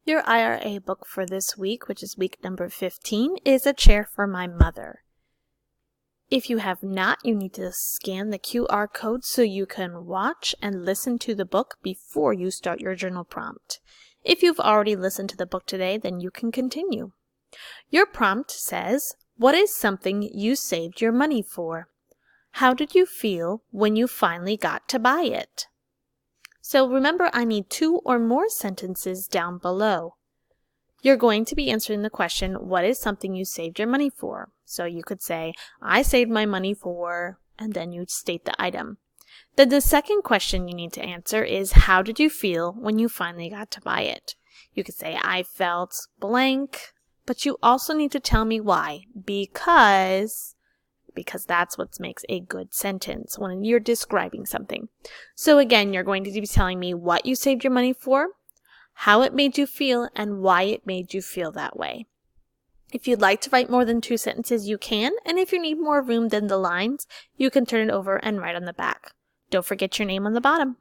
Your IRA book for this week, which is week number 15, is A Chair for My Mother. If you have not, you need to scan the QR code so you can watch and listen to the book before you start your journal prompt. If you've already listened to the book today, then you can continue. Your prompt says, what is something you saved your money for? How did you feel when you finally got to buy it? So remember, I need 2 or more sentences down below. You're going to be answering the question, what is something you saved your money for? So you could say, I saved my money for, and then you state the item. Then the second question you need to answer is, how did you feel when you finally got to buy it? You could say, I felt blank, but you also need to tell me why. Because that's what makes a good sentence when you're describing something. So again, you're going to be telling me what you saved your money for, how it made you feel, and why it made you feel that way. If you'd like to write more than 2 sentences, you can, and if you need more room than the lines, you can turn it over and write on the back. Don't forget your name on the bottom.